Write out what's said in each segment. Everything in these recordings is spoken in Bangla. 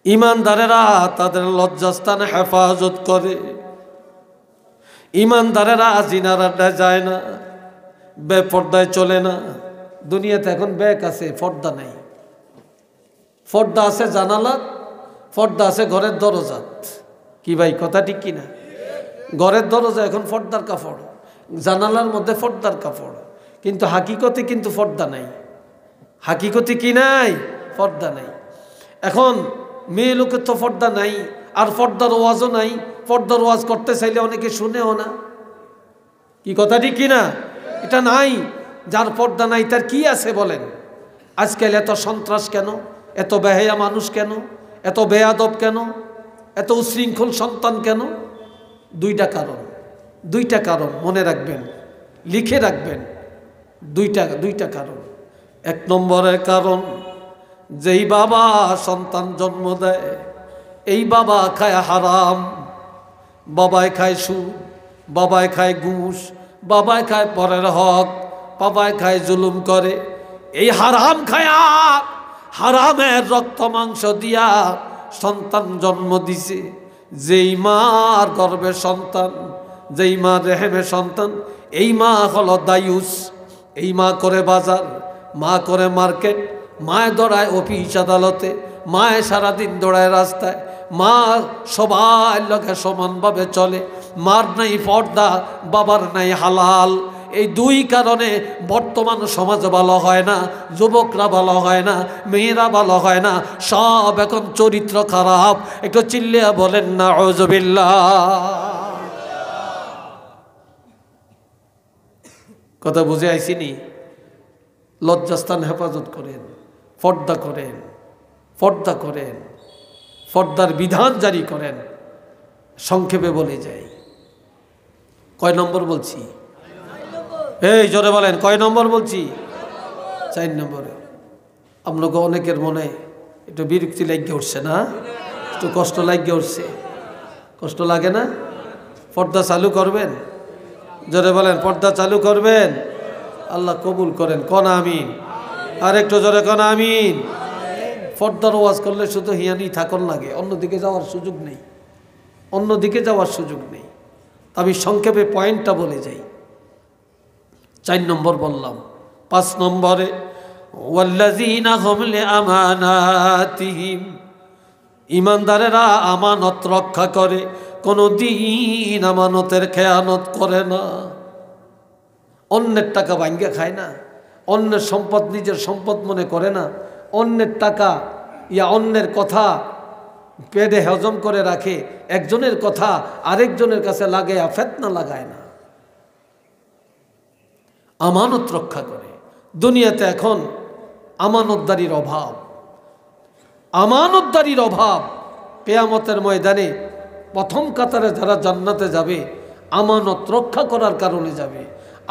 ইমানদারেরা তাদের লজ্জাস্থান হেফাজত করে। ইমানদারেরা জিনার আড্ডায় যায় না, বেপর্দায় চলে না। দুনিয়াতে এখন ব্যাগ আছে, পর্দা নেই। পর্দা আছে জানালাত, পর্দা আছে ঘরের দরজাত। কি ভাই কথা ঠিক কিনা? ঘরের দরজা এখন পর্দার কাপড়, জানালার মধ্যে পর্দার কাপড়, কিন্তু হাকিকতে কিন্তু পর্দা নাই। হাকিকতে কি নাই? পর্দা নাই। এখন মেয়ে লোকের তো পর্দা নাই, আর পর্দার ওয়াজও নাই। পর্দার ওয়াজ করতে চাইলে অনেকে শুনেও না। কি কথা ঠিক কিনা? এটা নাই। যার পর্দা নাই তার কি আছে বলেন? আজকাল এত সন্ত্রাস কেন? এত বেহায়া মানুষ কেন? এত বেয়াদব কেন? এত উশৃঙ্খল সন্তান কেন? দুইটা কারণ মনে রাখবেন, লিখে রাখবেন। দুইটা কারণ। এক নম্বরের কারণ, যেই বাবা সন্তান জন্ম দেয় এই বাবা খায় হারাম, বাবায় খায় সুদ, বাবায় খায় ঘুষ, বাবায় খায় পরের হক, বাবায় খায় জুলুম করে। এই হারাম খায়া, হারামের রক্ত মাংস দিয়া সন্তান জন্ম দিছে। যেই মার গর্ভে সন্তান, যেই মা রেহেমে সন্তান, এই মা হলো দায়ুস। এই মা করে বাজার, মা করে মার্কেট, মায় দৌড়ায় অফিস আদালতে, মায় সারাদিন দৌড়ায় রাস্তায়। মা সবার লোকে সমানভাবে চলে। মার নাই পর্দা, বাবার নাই হালাল। এই দুই কারণে বর্তমান সমাজ ভালো হয় না, যুবকরা ভালো হয় না, মেয়েরা ভালো হয় না, সব এখন চরিত্র খারাপ। একটু চিল্লিয়া বলেন না আউযুবিল্লাহ। কথা বুঝে আইসিনি? লজ্জাস্থান হেফাজত করেন, পর্দা করেন, পর্দা করেন, পর্দার বিধান জারি করেন। সংক্ষেপে বলে যাই, কয় নম্বর বলছি? এই জোরে বলেন, কয় নম্বর বলছি? 4 নম্বরে। আপনাকে অনেকের মনে একটু বিরক্তি লাগিয়ে উঠছে না? একটু কষ্ট লাগিয়ে উঠছে? কষ্ট লাগে না? পর্দা চালু করবেন? জোরে বলেন, পর্দা চালু করবেন? আল্লাহ কবুল করেন, কন আমিন। আর একটু জোরে কন আমিন। পর্দার ওয়াজ করলে শুধু হিয়ানি থাকন লাগে, অন্যদিকে যাওয়ার সুযোগ নেই, অন্যদিকে যাওয়ার সুযোগ নেই। আমি সংক্ষেপে পয়েন্টটা বলে যাই। 4 নম্বর বললাম। 5 নম্বরে, ওয়াল্লাযীনা হুম লিআমানাতিহিম, ইমানদারেরা আমানত রক্ষা করে, কোনদিন আমানতের খেয়ানত করে না। অন্যের টাকা ভাঙ্গা খায় না, অন্যের সম্পদ নিজের সম্পদ মনে করে না, অন্যের টাকা অন্যের কথা পেটে হজম করে রাখে, একজনের কথা আরেকজনের কাছে লাগায়া ফিতনা লাগায় না, আমানত রক্ষা করে। দুনিয়াতে এখন আমানতদারির অভাব, আমানতদারির অভাব। কিয়ামতের ময়দানে প্রথম কাতারে যারা জান্নাতে যাবে আমানত রক্ষা করার কারণে যাবে,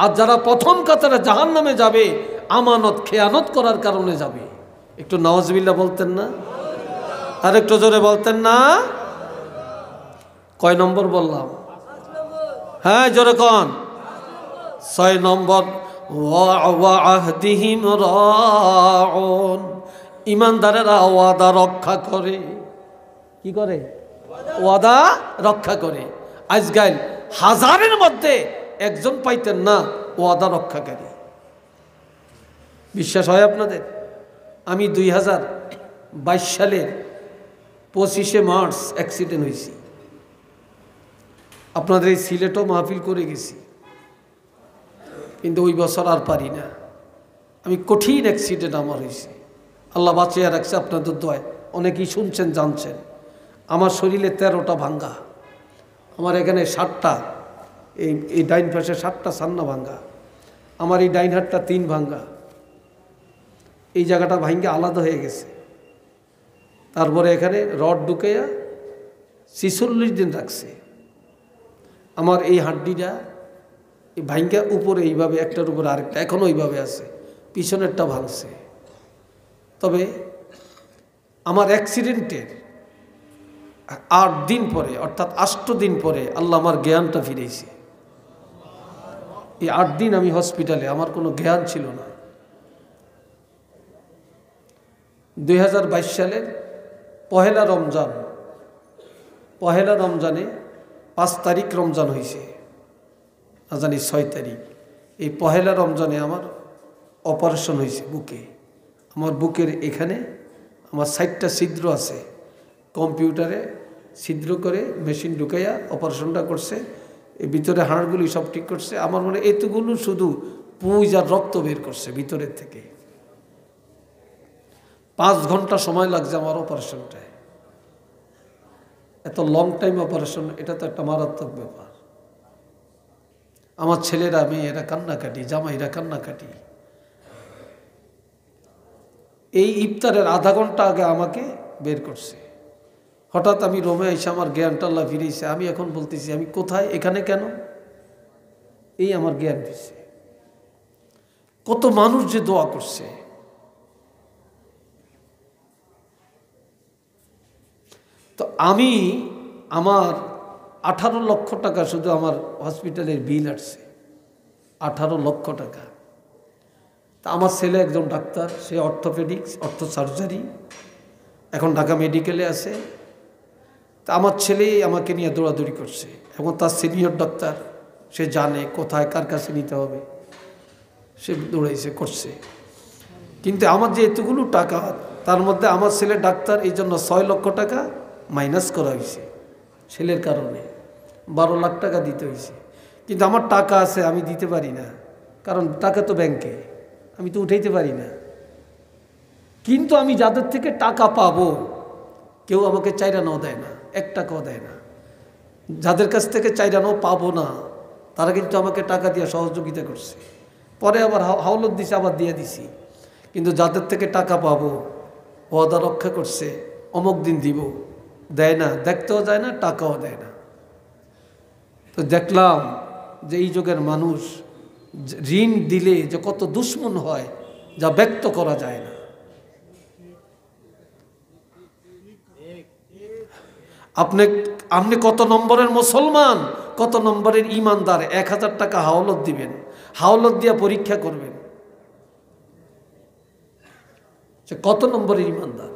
আর যারা প্রথম কাতারে জাহান্নামে যাবে আমানত খেয়ানত করার কারণে যাবে। একটু নাউজুবিল্লাহ বলতেন না? আর একটু জোরে বলতেন না? কয় নম্বর বললাম? হ্যাঁ জোরে কন। 6 নম্বর, ওয়া আহদিহিম রাউন, ইমানদারেরা ওয়াদা রক্ষা করে। কি করে? ওয়াদা রক্ষা করে। আজকাল হাজারের মধ্যে একজন পাইতেন না ওয়াদা রক্ষাকারী। বিশ্বাস হয় আপনাদের? আমি 2022 সালের 25শে মার্চ অ্যাক্সিডেন্ট হয়েছি। আপনাদের এই সিলেটও মাহফিল করে গেছি, কিন্তু ওই বছর আর পারি না। আমি কঠিন অ্যাক্সিডেন্ট আমার হয়েছে, আল্লাহ বাঁচিয়ে রাখছে আপনাদের দোয়ায়। অনেকেই শুনছেন জানছেন। আমার শরীরে 13টা ভাঙ্গা, আমার এখানে 7টা, এই ডাইন পাশে 7টা সান্না ভাঙ্গা, আমার এই ডাইন হাতটা 3 ভাঙ্গা, এই জায়গাটা ভাঙ্গে আলাদা হয়ে গেছে। তারপরে এখানে রড ঢুকাইয়া 46 দিন রাখছে। আমার এই হাড্ডিটা এই ভাঙ্গা উপরে এইভাবে একটার উপরে আরেকটা এখনও ওইভাবে আছে, পিছনেরটা ভাঙছে। তবে আমার অ্যাক্সিডেন্টের 8 দিন পরে, অর্থাৎ 8 দিন পরে আল্লাহ আমার জ্ঞানটা ফিরেছে। এই 8 দিন আমি হসপিটালে, আমার কোনো জ্ঞান ছিল না। 2022 সালের পহেলা রমজান, পহেলা রমজানে 5 তারিখ রমজান হয়েছে, না জানি 6 তারিখ। এই পহেলা রমজানে আমার অপারেশন হয়েছে বুকে। আমার বুকের এখানে আমার 60টা ছিদ্র আছে, কম্পিউটারে ছিদ্র করে মেশিন ঢুকাইয়া অপারেশনটা করছে। এই ভিতরে হাড়গুলি সব ঠিক করছে। আমার মনে এতগুলো শুধু পুঁজ আর রক্ত বের করছে ভিতরের থেকে। 5 ঘন্টা সময় লাগছে আমার অপারেশনটায়। এত লং টাইম অপারেশন, এটা তো একটা মারাত্মক ব্যাপার। আমার ছেলেরা, মেয়েরা কান্নাকাটি, জামাইরা কান্নাকাটি। এই ইফতারের আধা ঘন্টা আগে আমাকে বের করছে। হঠাৎ আমি রোমে এসে আমার জ্ঞানটা আল্লাহ ফিরেছে। আমি এখন বলতেছি আমি কোথায়, এখানে কেন? এই আমার জ্ঞান ফিরছে। কত মানুষ যে দোয়া করছে। তো আমি আমার 18 লক্ষ টাকা শুধু আমার হসপিটালের বিল আসছে, 18 লক্ষ টাকা। তা আমার ছেলে একজন ডাক্তার, সে অর্থোপেডিক্স, সার্জারি, এখন ঢাকা মেডিকেলে আছে। তা আমার ছেলে আমাকে নিয়ে দৌড়াদৌড়ি করছে, এবং তার সিনিয়র ডাক্তার, সে জানে কোথায় কার কাছে নিতে হবে, সে দৌড়াইছে করছে। কিন্তু আমার যে এতগুলো টাকা, তার মধ্যে আমার ছেলে ডাক্তার, এই জন্য 6 লক্ষ টাকা মাইনাস করা হয়েছে ছেলের কারণে। 12 লাখ টাকা দিতে হয়েছে। কিন্তু আমার টাকা আছে, আমি দিতে পারি না, কারণ টাকা তো ব্যাংকে, আমি তো উঠাইতে পারি না। কিন্তু আমি যাদের থেকে টাকা পাবো, কেউ আমাকে 4 আনাও দেয় না, 1 টাকাও দেয় না। যাদের কাছ থেকে 4 আনাও পাবো না, তারা কিন্তু আমাকে টাকা দিয়ে সহযোগিতা করছে। পরে আবার হাওলত দিছে, আবার দিয়ে দিছি। কিন্তু যাদের থেকে টাকা পাবো, ওয়াদা রক্ষা করছে, অমুক দিন দিব, দেয় না, দেখতেও যায় না, টাকাও দেয় না। তো দেখলাম যে এই যুগের মানুষ ঋণ দিলে যে কত দুশ্মন হয়, যা ব্যক্ত করা যায় না। আপনি কত নম্বরের মুসলমান, কত নম্বরের ইমানদার? 1000 টাকা হাওলত দিবেন, হাওলত দিয়ে পরীক্ষা করবেন যে কত নম্বরের ইমানদার।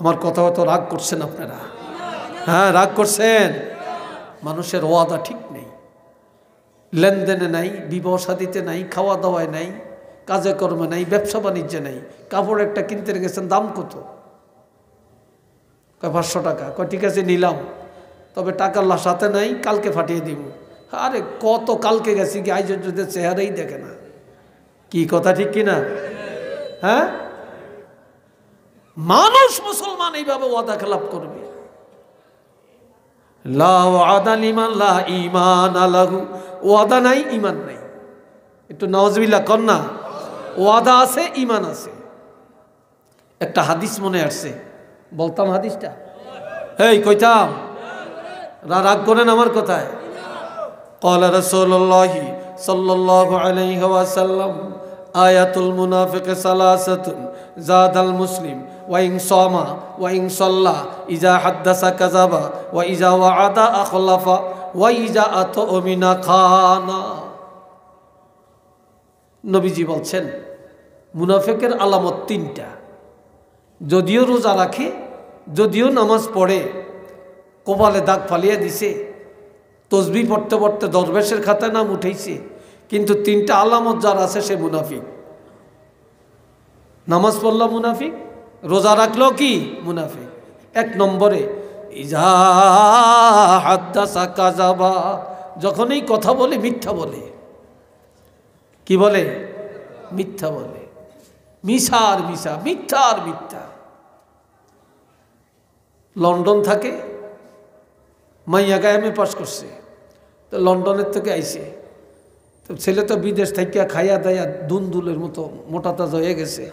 আমার কথা হয়তো রাগ করছেন আপনারা? হ্যাঁ, রাগ করছেন। মানুষের ওয়াদা ঠিক নেই, লেনদেনে নাই, বিবাহ শাদীতে নাই, খাওয়া দাওয়ায় নাই, কাজে কর্মে নাই, ব্যবসা বাণিজ্যে নাই। কাপড় একটা কিনতে গেছেন, দাম কত? 500 টাকা। ঠিক আছে নিলাম, তবে টাকার সাথে নাই, কালকে ফাটিয়ে দিব। আরে কত কালকে গেছি কি, আজ যদি চেহারাই দেখে না। কি কথা ঠিক কিনা? হ্যাঁ, মানুষ মুসলমান এইভাবে ওয়াদা খেলাপ করবে। লা ওয়াদা লিমান লা ঈমান লাহু, ওয়াদা নাই, ঈমান নাই। একটু নাউজুবিল্লাহ কর না। ওয়াদা আছে, ঈমান আছে। একটা হাদিস মনে আসছে, বলতাম হাদিসটা? এই কইতাম, রাগ করেন আমার কথায়? ক্বালা রাসূলুল্লাহি সাল্লাল্লাহু আলাইহি ওয়াসাল্লাম, আয়াতুল মুনাফিক সালাসাতুন জাদাল মুসলিম ওয়া ইন সামা ওয়া ইন সাল্লা ইজা হাদাসা কাযাবা ওয়া ইজা ওয়াআদা আখলাফা ওয়া ইজা আতমিনা খানা। নবীজি বলছেন মুনাফিকের আলামত 3টা। যদিও রোজা রাখে, যদিও নামাজ পড়ে, কপালে দাগ ফালিয়ে দিছে, তসবিহ পড়তে পড়তে দরবেশের খাতায় নাম উঠেছে, কিন্তু 3টা আলামত যার আছে সে মুনাফিক। নামাজ পড়লো মুনাফিক, রোজা রাখলো কি মুনাফিক। 1 নম্বরে ইজা হাদাসা কাযাবা, যখনই কথা বলে মিথ্যা বলে। কি বলে? মিথ্যা বলে। মিশা আর মিশা, মিথ্যা আর মিথ্যা। লন্ডন থাকে, মাইয়া গায়ে পাস করছে, তো লন্ডনের থেকে আইছে, তো ছেলে তো বিদেশ থেকে খাইয়া দাইয়া দুলদুলের মতো মোটা তাজা হয়ে গেছে,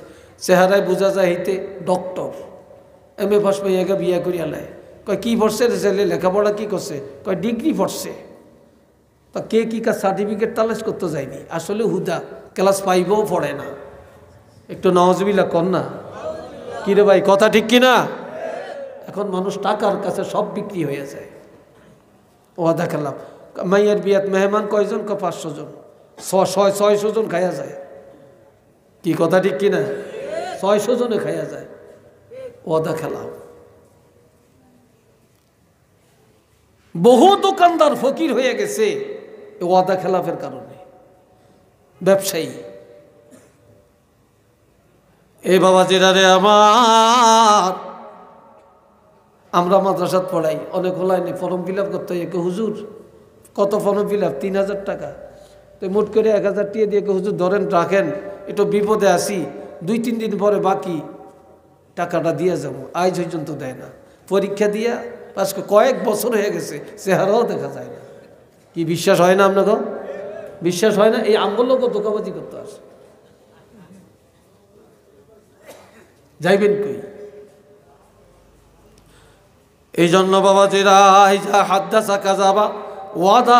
চেহারায় বোঝা যায় হইতে ডক্টর। MA পাস মাইয়াকে বিয়া করিয়া লাই। কয় কি পড়ছে রে ছেলে, লেখাপড়া কি করছে? কয় ডিগ্রি পড়ছে। তা কে কি কাজ সার্টিফিকেট তালাশ করতে যায়নি, আসলে হুদা ক্লাস 5ও পড়ে না। একটু নাউজুবিল্লাহ কর না। কি রে ভাই, কথা ঠিক কিনা? এখন মানুষ টাকার কাছে সব বিক্রি হয়ে যায়। ওয়াদা খেলাম। মাইয়ের বিয়াত মেহমান কয়জন? 500 জন, 600 জন খাইয়া যায়। কি কথা ঠিক কিনা? 600 জনে খাইয়া যায়। ওয়াদা খেলাফ। বহু দোকানদার ফকির হয়ে গেছে ওয়াদা খেলাফের কারণে, ব্যবসায়ী। এই বাবাজিরা রে আমার, আমরা মাদ্রাসাত পড়াই, অনেক লাইনে ফর্ম ফিল আপ করতে হয়। হুজুর কত ফর্ম ফিল আপ? 3000 টাকা। তো মোট করে 1000 টাকা দিয়ে হুজুর ধরেন রাখেন, একটু বিপদে আসি, 2-3 দিন পরে বাকি টাকাটা দিয়ে যাবো। আজ পর্যন্ত দেয় না। পরীক্ষা দিয়া আজকে কয়েক বছর হয়ে গেছে, চেহারাও দেখা যায় না। কি বিশ্বাস হয় না আপনাকে? বিশ্বাস হয় না? এই আমগুলো ধোকাবাজি করতে আসে, যাইবেন কই? এই জন্য বাবাজিরা, এই যা হাদ্দাসা কাযাবা, ওয়াদা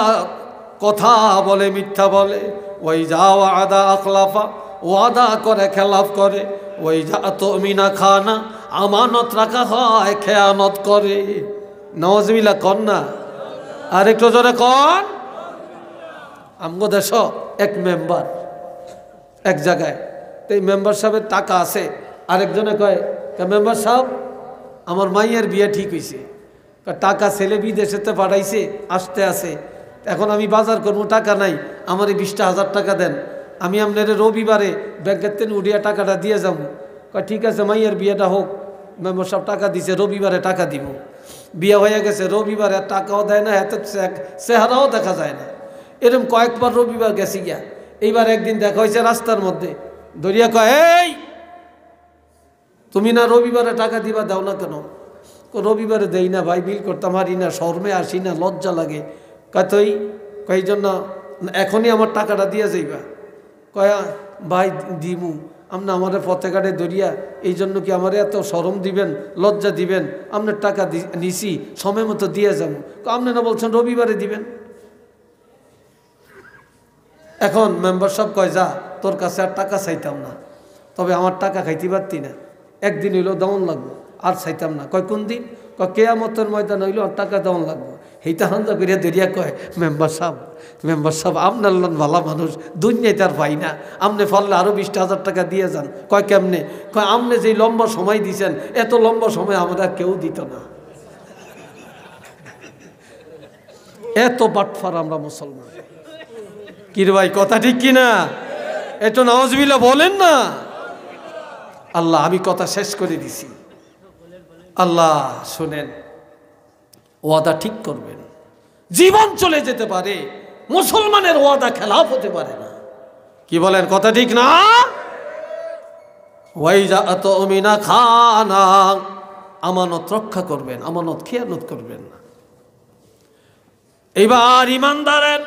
কথা বলে মিথ্যা বলে, ওই যা ওয়াদা আখলাফা, ওয়াদা করে খেলাফ করে, ওই যা তুমিনা খানা, আমানত রাখা হয় খেয়ানত করে। নওয়াজবিল্লাহ কন না, আর একটু জোরে কন। আমগো দেশ এক মেম্বার এক জায়গায়, তো এই মেম্বার সাহেবের টাকা আছে। আরেকজনে কয়, মেম্বার সাহেব আমার মাইয়ের বিয়ে ঠিক হয়েছে, টাকা ছেলে বিদেশেতে পাঠাইছে, আসতে আছে, এখন আমি বাজার করবো, টাকা নাই, আমার এই 20,000 টাকা দেন, আমি আপনার রবিবারে ব্যাংকের থেকে উড়িয়া টাকাটা দিয়ে যাবো। কয় ঠিক আছে, মাইয়ের বিয়েটা হোক। মেম্বার সাহেব টাকা দিছে, রবিবারে টাকা দিব। বিয়ে হয়ে গেছে, রবিবারে টাকাও দেয় না, এত চেহারাও দেখা যায় না। এরকম কয়েকবার রবিবার গেছি গিয়া। এইবার একদিন দেখা হয়েছে রাস্তার মধ্যে, দরিয়া কয়, এই তুমি না রবিবারে টাকা দিবা, দাও না কেন? রবিবারে দেই না ভাই, বিল করতাম হারি না, শর্মে আসি না, লজ্জা লাগে। কয় তুই কয় জন্য এখনই আমার টাকাটা দিয়ে যাইবা? কয় ভাই দিমু, আপনি আমার পথে ঘাটে দরিয়া, এই জন্য কি আমার এত শরম দিবেন, লজ্জা দিবেন? আপনার টাকা নিছি, সময় মতো দিয়ে যাবো। আপনি না বলছেন রবিবারে দিবেন। এখন মেম্বার সব কয়, যা, তোর কাছে আর টাকা চাইতাম না, তবে আমার টাকা খাইতে পারতি না, একদিন হইলো দেওয়ান লাগবো, আর চাইতাম না। কয় কোন দিন? কয় কেয়ামতের ময়দান হইলো আর টাকা দেওয়ান লাগবো। সেইটা হান্দা করিয়া দরিয়া কয়, মেম্বার সাহেব আপনার লোন ভালো মানুষ, দুনিয়ায় তার পাই না, আপনি ফললে আরও 20,000 টাকা দিয়ে যান। কয় কেমনে? কয় আপনি যেই লম্বা সময় দিছেন, এত লম্বা সময় আমরা কেউ দিত না। এত বাটফার আমরা মুসলমান। কিরে ভাই, কথা ঠিক কিনা? একটু নাউজুবিল্লাহ বলেন না। আল্লাহ, আমি কথা শেষ করে দিছি। আল্লাহ শুনেন, ওয়াদা ঠিক করবেন। জীবন চলে যেতে পারে, মুসলমানের ওয়াদা খেলাফ হতে পারে না। কি বলেন, কথা ঠিক না? ওয়াইজা আতুমিনা খানা, আমানত রক্ষা করবেন, আমানত খেয়ানত করবেন না। এইবার ইমানদারের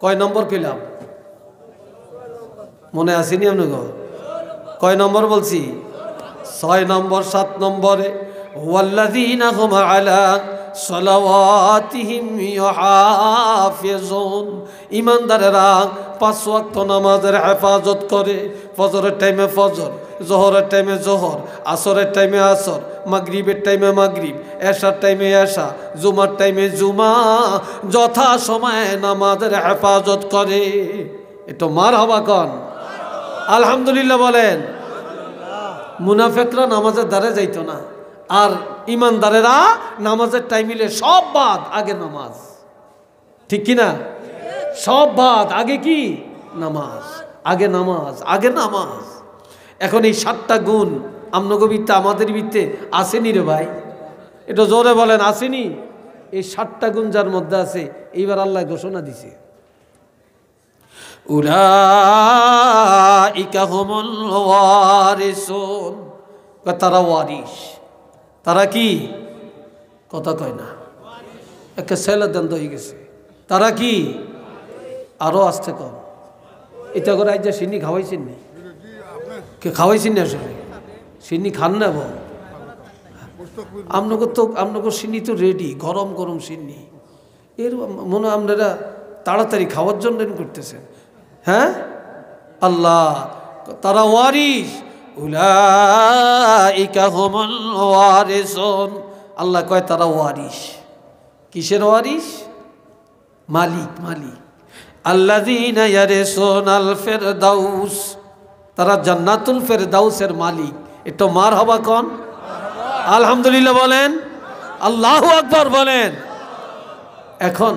কয় নম্বর কইলাম? মনে আসেনি আপনাকে? কয় নম্বর বলছি? 6 নম্বর। 7 নম্বরে ওয়াল্লাযীনা হুম আলা সালাওয়াতিহিম ইউহাফিজুন, ইমানদারেরা 5 ওয়াক্ত নামাজের হেফাজত করে। ফজরের টাইমে ফজর, জোহরের টাইমে জোহর, আসরের টাইমে আসর, মাগরিবের টাইমে মাগরিব, এশার টাইমে এশা, জুমার টাইমে জুমা, যথা সময়ে নামাজের হেফাজত করে। একটু মারহাবা কন, আলহামদুলিল্লাহ বলেন। মুনাফিকরা নামাজের দ্বারে যাইতো না, আর ইমানদারেরা নামাজের টাইমিলে সব বাদ, আগে নামাজ। ঠিক কিনা? সব বাদ, আগে কি? নামাজ। আগে নামাজ, আগে নামাজ। এখন এই 7টা গুণ আপনাকে বিত্তে, আমাদের বিত্তে আসেনি রে ভাই? এটা জোরে বলেন, আসেনি? এই 7টা গুণ যার মধ্যে আছে, এইবার আল্লাহ ঘোষণা দিছে, উলাইকা হুমুল ওয়ারিসুন, তারা ওয়ারিস। তারা কি? কথা কয় না, একটা ছেলে দেন হয়ে গেছে। তারা কি? আরো আসতে কম। এটা করে আজ সিন্নি খাওয়াইছেন নি? কে খাওয়াইছেন না? আসলে সিন্নি খান না বল? আপনাকে সিন্নি তো রেডি, গরম গরম সিন্নি। এর মনে হয় আপনারা তাড়াতাড়ি খাওয়ার জন্য করতেছেন। হ্যাঁ, আল্লাহ, তারা ওয়ারিস। উলাইকা হুমুল ওয়ারিসুন, আল্লাহ কয় তারা ওয়ারিস। কিসের ওয়ারিস? মালিক, মালিক। আল্লাযীনা ইয়ারিসুনাল ফিরদাউস, তারা জান্নাতুল ফিরদাউসের মালিক। একটু মারহাবা কোন। আলহামদুলিল্লাহ বলেন, আল্লাহু আকবার বলেন। এখন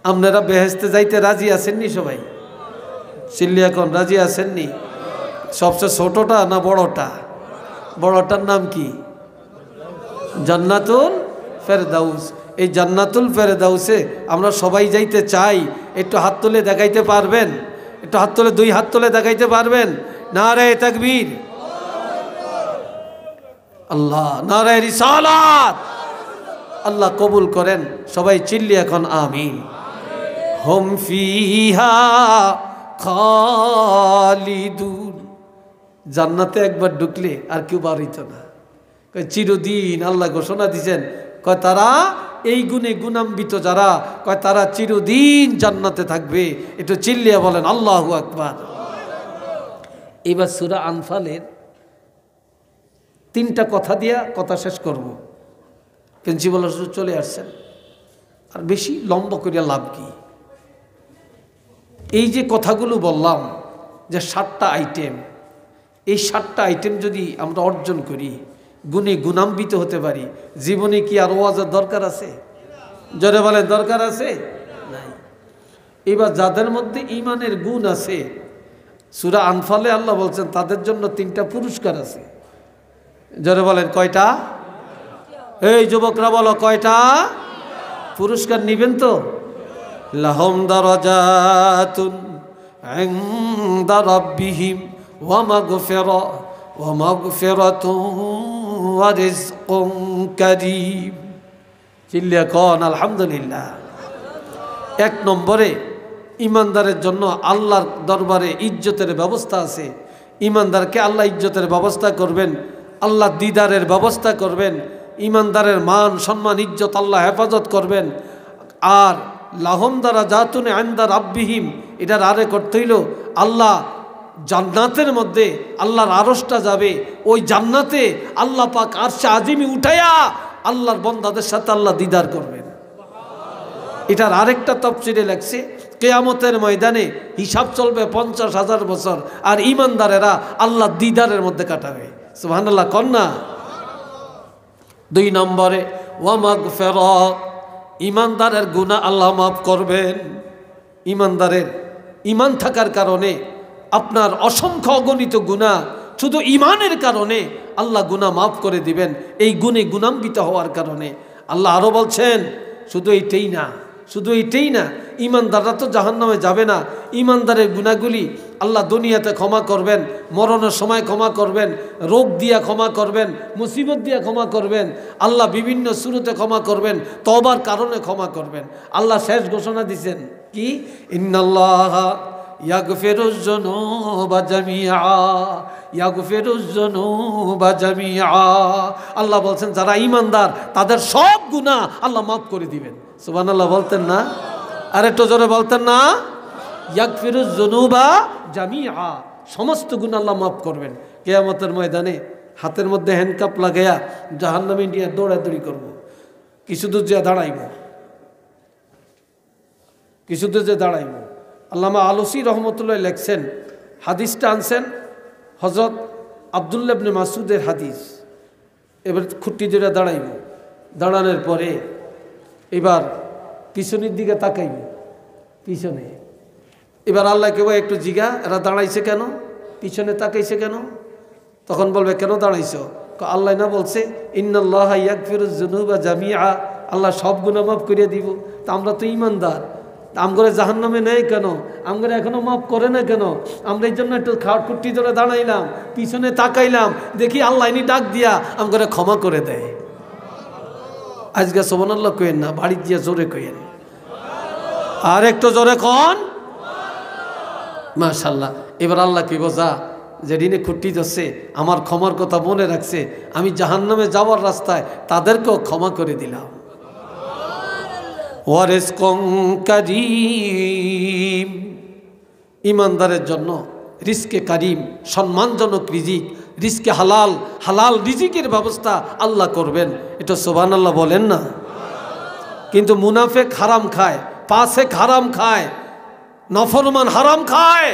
আপনারা বেহেশতে যাইতে রাজি আছেননি সবাই? চিল্লি এখন রাজি আছেননি? সবচেয়ে ছোটটা না বড়টা? বড়টার নাম কি? জান্নাতুল ফেরদাউস। এই জান্নাতুল ফেরদাউসে আমরা সবাই যাইতে চাই। একটু হাত তুলে দেখাইতে পারবেন? একটু হাত তুলে, দুই হাত তুলে দেখাইতে পারবেন? নারে তাকবীর, আল্লাহ, নারে রিসালাত। আল্লাহ কবুল করেন। সবাই চিল্লি এখন আমিন। হুম ফিহা খালিদুন। জান্নাতে একবার ঢুকলে আর কেউ বাড়িত না, চিরদিন। আল্লাহ ঘোষণা দিয়েছেন, কয় তারা এই গুণে গুণান্বিত যারা, কয় তারা চিরদিন জান্নাতে থাকবে। একটু চিল্লিয়া বলেন আল্লাহু আকবার। এবার সূরা আনফালের 3টা কথা দিয়া কথা শেষ করব। প্রিন্সিপাল চলে আসছেন, আর বেশি লম্বা করিয়া লাভ কি? এই যে কথাগুলো বললাম যে 7টা আইটেম, এই 7টা আইটেম যদি আমরা অর্জন করি, গুণে গুণান্বিত হতে পারি, জীবনে কি আর ওয়াজের দরকার আছে? জোরে বলে দরকার আছে? নাই। এবার যাদের মধ্যে ঈমানের গুণ আছে, সূরা আনফালে আল্লাহ বলছেন তাদের জন্য 3টা পুরস্কার আছে। জোরে বলেন কয়টা? এই যুবকরা বলো কয়টা? পুরস্কার নিবেন তো? লাহুম দারাজাতুন ইনদা রাব্বিহিম ওয়া মাগফিরাতুন ওয়া রিজকুন কারীম। চিল্লিয়া কোন আলহামদুলিল্লাহ। 1 নম্বরে ইমানদারের জন্য আল্লাহর দরবারে ইজ্জতের ব্যবস্থা আছে। ইমানদারকে আল্লাহ ইজ্জতের ব্যবস্থা করবেন, আল্লাহ দিদারের ব্যবস্থা করবেন, ইমানদারের মান সম্মান ইজ্জত আল্লাহ হেফাজত করবেন। আর লাহুম দারাজাতুন ইনদা রাব্বিহিম, এটার আরেক অর্থ হইল আল্লাহ জান্নাতের মধ্যে আল্লাহর আরশটা যাবে, ওই জান্নাতে আল্লাহ পাক আরশে আজিমি উঠাইয়া আল্লাহর বান্দাদের সাথে আল্লাহ দিদার করবেন। এটার আরেকটা তাফসীরে লেখছে কিয়ামতের ময়দানে হিসাব চলবে 50,000 বছর, আর ইমানদারেরা আল্লাহ দিদারের মধ্যে কাটাবে। সুবহানাল্লাহ কন্যা। 2 নম্বরে ওয়া মাগফিরাত, ইমানদারের গুনাহ আল্লাহ মাফ করবেন। ইমানদারের ইমান থাকার কারণে আপনার অসংখ্য অগণিত গুনাহ শুধু ইমানের কারণে আল্লাহ গুনাহ মাফ করে দিবেন। এই গুণে গুণান্বিত হওয়ার কারণে আল্লাহ আরও বলছেন, শুধু এইটাই না, শুধু এইটাই না, ইমানদাররা তো জাহান্নামে যাবে না, ইমানদারের গুনাহগুলি আল্লাহ দুনিয়াতে ক্ষমা করবেন, মরণের সময় ক্ষমা করবেন, রোগ দিয়া ক্ষমা করবেন, মুসিবত দিয়া ক্ষমা করবেন, আল্লাহ বিভিন্ন সূরতে ক্ষমা করবেন, তওবার কারণে ক্ষমা করবেন। আল্লাহ শেষ ঘোষণা দিয়েছেন কি? ইন্নাল্লাহা ইয়াগফিরুজ যুনুবা জামিআ, ইয়াগফিরুজ যুনুবা জামিআ। আল্লাহ বলছেন যারা ঈমানদার তাদের সব গুনাহ আল্লাহ মাফ করে দিবেন। সুবহানাল্লাহ বলতেন না? আর একটু জোরে বলতেন না? ইয়াগফিরুজ যুনুবা জামিআ, সমস্ত গুনাহ আল্লাহ মাফ করবেন। কিয়ামতের ময়দানে হাতের মধ্যে হ্যান্ডকাপ লাগাইয়া জাহান্নামে নিয়ে দৌড়াদৌড়ি করব। কিছু দূর যে দাঁড়াইব, কিছু দূর যে দাঁড়াইব। আল্লামা আলুসি রহমতুল্লাহ লেখছেন, হাদিসটা আনছেন হযরত আব্দুল্লাহ ইবনে মাসউদের হাদিস। এবার খুঁটি ধরে দাঁড়াইব, দাঁড়ানোর পরে এবার পিছনের দিকে তাকাইব, পিছনে। এবার আল্লাহ কেউ একটু জিগা, এরা দাঁড়াইছে কেন, পিছনে তাকাইছে কেন? তখন বলবে কেন দাঁড়াইছো? আল্লাহ না বলছে ইন্নাল্লাহা ইয়াগফিরুজ যুনুবা জামিআ, আল্লাহ সব গুনাহ মাফ করিয়ে দিব। তা আমরা তো ঈমানদার, আমগরে জাহান্নামে নেই কেন, আমগরে এখনো মাফ করে না কেন? আমরা এই জন্য একটু খুঁটি ধরে দাঁড়াইলাম, পিছনে তাকাইলাম, দেখি আল্লাহ ইনি ডাক দিয়া আমগরে ক্ষমা করে দেয়। আজকে সুবহানাল্লাহ কইেন না, বাড়ি দিয়া জোরে কইেন, আর একটু জোরে কন মাশাআল্লাহ। এবার আল্লাহ কি বোঝা যে দিনে খুঁটি ধরছে, আমার ক্ষমার কথা মনে রাখছে, আমি জাহান্নামে যাওয়ার রাস্তায় তাদেরকেও ক্ষমা করে দিলাম। ওয়ারিজকুন কারীম, ইমানদারের জন্য রিজকে কারীম, সম্মানজনক রিজিক, রিজকে হালাল, হালাল রিজিকের ব্যবস্থা আল্লাহ করবেন। এটা সুবহানাল্লাহ বলেন না? কিন্তু মুনাফিক হারাম খায়, ফাসিক হারাম খায়, নাফরমান হারাম খায়,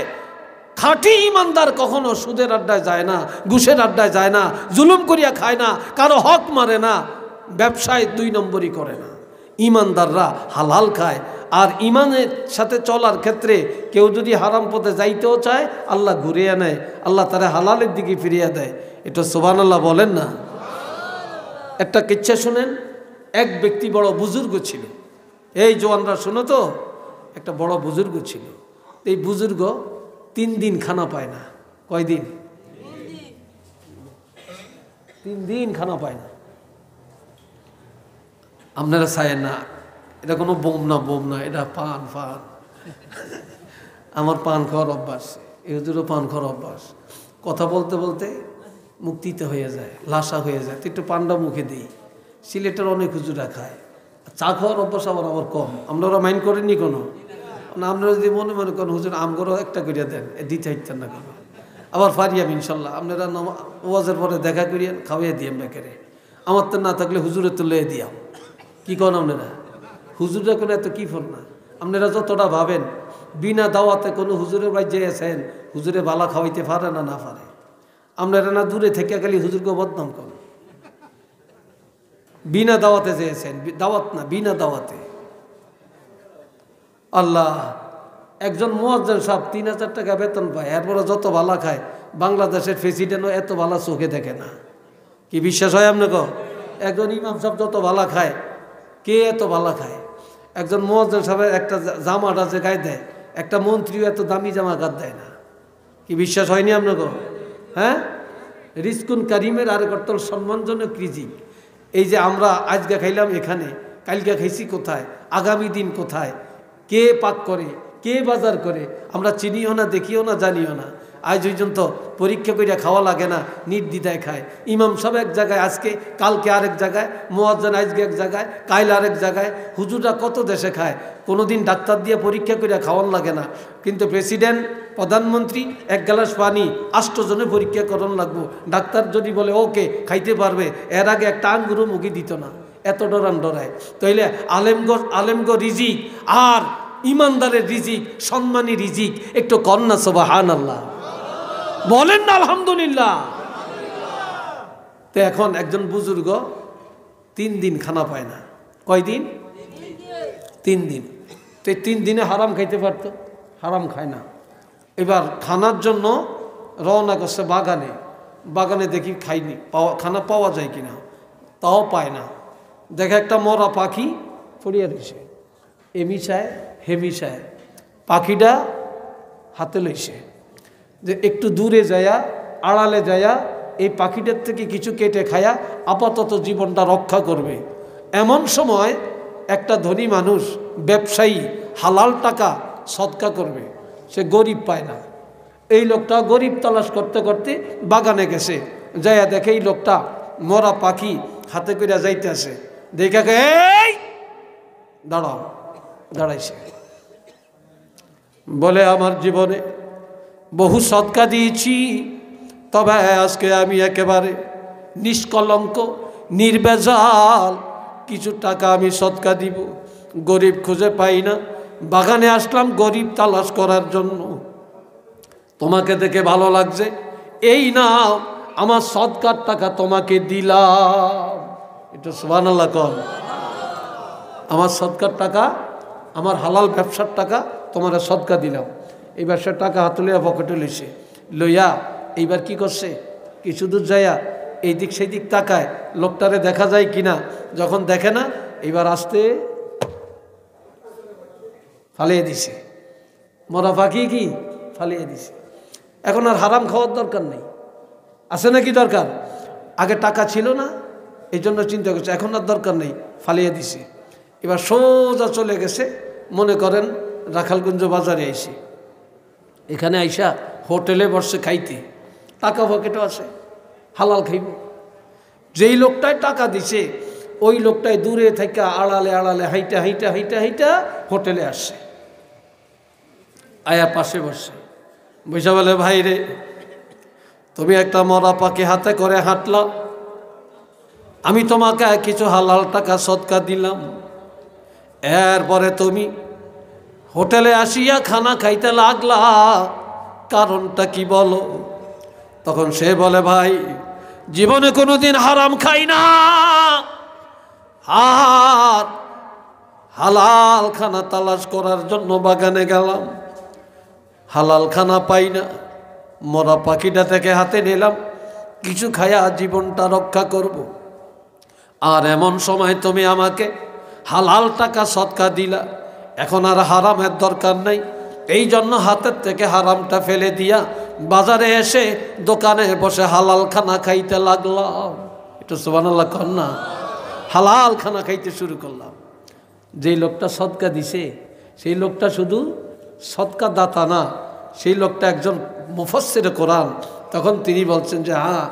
খাঁটি ইমানদার কখনো সুদের আড্ডায় যায় না, ঘুষের আড্ডায় যায় না, জুলুম করিয়া খায় না, কারো হক মারে না, ব্যবসায় 2 নম্বরই করে না। ইমানদাররা হালাল খায়। আর ইমানের সাথে চলার ক্ষেত্রে কেউ যদি হারাম পথে যাইতেও চায়, আল্লাহ ঘুরিয়ে নেয়, আল্লাহ তারা হালালের দিকে ফিরিয়ে দেয়। এটা সুবহানাল্লাহ বলেন না। একটা কিচ্ছা শুনেন। এক ব্যক্তি বড় বুজুর্গ ছিল। এই জওয়ানরা শোনো তো, একটা বড় বুজুর্গ ছিল। এই বুজুর্গ 3 দিন খানা পায় না। কয় দিন? 3 দিন খানা পায় না। আপনারা চায়েন না, এটা কোনো বোম না, এটা পান। আমার পান খাওয়ার অভ্যাস, এদেরও পান খাওয়ার অভ্যাস। কথা বলতে বলতে মুখ তিতে হয়ে যায়, লাসা হয়ে যায়, তো একটু পানটা মুখে দিই। সিলেটের অনেক হুজুরা খায়। চা খাওয়ার অভ্যাস আমার কম। আপনারা মাইন্ড করেননি কোনো? আপনারা যদি মনে করেন হুজুর আমগরও একটা করিয়া দেন, দিতে চাইতেন না কেন? আবার ফারিয়াম ইনশাল্লাহ। আপনারা ওয়াজের পরে দেখা করিয়েন, খাওয়াইয়া দিয়াম বেকারে। আমার তো না থাকলে হুজুরের তো লয়ে দিয়াম। কি কন আপনারা? হুজুরের কোনো এত কি ফোন না। আপনারা যতটা ভাবেন বিনা দাওয়াতে কোনো হুজুরের বাড়ি যেয়েছেন, হুজুরে বালা খাওয়াইতে পারে না পারে। আপনারা না দূরে থেকে খালি হুজুরকে বদনাম করেন। বিনা দাওয়াতে যেয়েছেন, দাওয়াত না, বিনা দাওয়াতে। আল্লাহ, একজন মুয়াজ্জিন সাহেব 3000 টাকা বেতন পায়, এরপরে যত ভালা খায়। বাংলাদেশের প্রেসিডেন্টও এত ভালা চোখে দেখে না। কি বিশ্বাস হয় আপনাকে? একজন ইমাম সাহেব যত ভালা খায়, কে এত ভালা খায়? একজন মুয়াজ্জিন সাহেবের একটা জামাটা যে গায়ে দেয়, একটা মন্ত্রীও এত দামি জামা গায়ে দেয় না। কি বিশ্বাস হয়নি আপনাকে? হ্যাঁ, রিজকুন কারিমের আরেক অর্থ সম্মানজনক রিজিক। এই যে আমরা আজকে খাইলাম এখানে, কালকে খাইছি কোথায়, আগামী দিন কোথায়, কে পাক করে, কে বাজার করে, আমরা চিনিও না, দেখিও না, জানিও না। আজ পর্যন্ত পরীক্ষা করিয়া খাওয়া লাগে না, নির্দ্বিধায় খায়। ইমাম সাহেব এক জায়গায় আজকে, কালকে আরেক জায়গায়, মুয়াজ্জিন আজকে এক জায়গায়, কাল আরেক জায়গায়। হুজুররা কত দেশে খায়, কোনোদিন ডাক্তার দিয়ে পরীক্ষা করিয়া খাওয়ান লাগে না। কিন্তু প্রেসিডেন্ট, প্রধানমন্ত্রী 1 গ্লাস পানি 8 জনে পরীক্ষা করান লাগবো। ডাক্তার যদি বলে ওকে খাইতে পারবে, এর আগে একটা আঙ্গুরও মুখে দিত না, এত ডরায়। তাইলে আলেমগো রিজিক আর ইমানদারের রিজিক, সম্মানী রিজিক, একটু কন্যা সুবহানাল্লাহ বলেন না আলহামদুলিল্লাহ। তো এখন একজন বুজুর্গ 3 দিন খানা পায় না। কয় দিন? 3 দিন। তো 3 দিনে হারাম খাইতে পারতো, হারাম খায় না। এবার খানার জন্য রওনা করছে বাগানে দেখি খাইনি, খানা পাওয়া যায় কিনা, তাও পায় না। দেখে একটা মরা পাখি পড়িয়া রয়েছে, এমিশায় হেমিশায়। পাখিটা হাতে লইছে যে একটু দূরে যায়া, আড়ালে যায়া এই পাখিটার থেকে কিছু কেটে খায়া আপাতত জীবনটা রক্ষা করবে। এমন সময় একটা ধনী মানুষ, ব্যবসায়ী, হালাল টাকা সদকা করবে, সে গরিব পায় না। এই লোকটা গরিব তালাশ করতে করতে বাগানে গেছে, যাইয়া দেখে এই লোকটা মরা পাখি হাতে করে যাইতে আসে। দেখে এই দাঁড়াইছে, বলে আমার জীবনে বহু সদকা দিয়েছি, তবে আজকে আমি একেবারে নিষ্কলঙ্ক নির্ভেজাল কিছু টাকা আমি সদকা দিব। গরিব খুঁজে পাই না, বাগানে আসলাম গরিব তালাশ করার জন্য। তোমাকে দেখে ভালো লাগছে, এই নাও আমার সদকার টাকা তোমাকে দিলাম। এটা সুবহানাল্লাহ কর। আমার সদকার টাকা, আমার হালাল ব্যবসার টাকা তোমার সদকা দিলাম। এই ব্যবসার টাকা হাতে লইয়া পকেটে লইছে, লইয়া এইবার কি করছে, কিছু দূর যাইয়া এই দিক সেই দিক তাকায়, লোকটারে দেখা যায় কিনা। যখন দেখে না, এইবার আসতে ফালিয়ে দিছে। মরা পাখি কি ফালিয়ে দিছে। এখন আর হারাম খাওয়ার দরকার নেই, আছে নাকি দরকার? আগে টাকা ছিল না, এই জন্য চিন্তা করছে, এখন আর দরকার নেই, ফালিয়ে দিছে। এবার সোজা চলে গেছে, মনে করেন রাখালগঞ্জ বাজারে আইসি, এখানে আইসা হোটেলে বসে খাইতে, টাকা পকেটও আছে, হালাল খাইব। যেই লোকটায় টাকা দিছে ওই লোকটাই দূরে থেকে আড়ালে হাইটা হোটেলে আসছে। আয়া পাশে বসে বসে বলে, ভাই রে, তুমি একটা মরা পাখি হাতে করে হাঁটলা, আমি তোমাকে কিছু হালাল টাকা সদকা দিলাম, এরপরে তুমি হোটেলে আসিয়া খানা খাইতে লাগলা, কারণটা কি বলো? তখন সে বলে, ভাই জীবনে কোনোদিন হারাম খাই না, আর হালাল খানা তালাশ করার জন্য বাগানে গেলাম, হালাল খানা পাই না, মরা পাখিটা থেকে হাতে নিলাম, কিছু খায়া জীবনটা রক্ষা করব। আর এমন সময় তুমি আমাকে হালাল টাকা সদকা দিলা, এখন আর হারামের দরকার নেই, এই জন্য হাতের থেকে হারামটা ফেলে দিয়া বাজারে এসে দোকানে বসে হালাল খানা খাইতে লাগলাম। একটু সুবহানাল্লাহ কর না। হালাল খানা খাইতে শুরু করলাম। যেই লোকটা সদকা দিছে সেই লোকটা শুধু সদকা দাতা না, সেই লোকটা একজন মুফাসসিরে কোরআন। তখন তিনি বলছেন যে হ্যাঁ,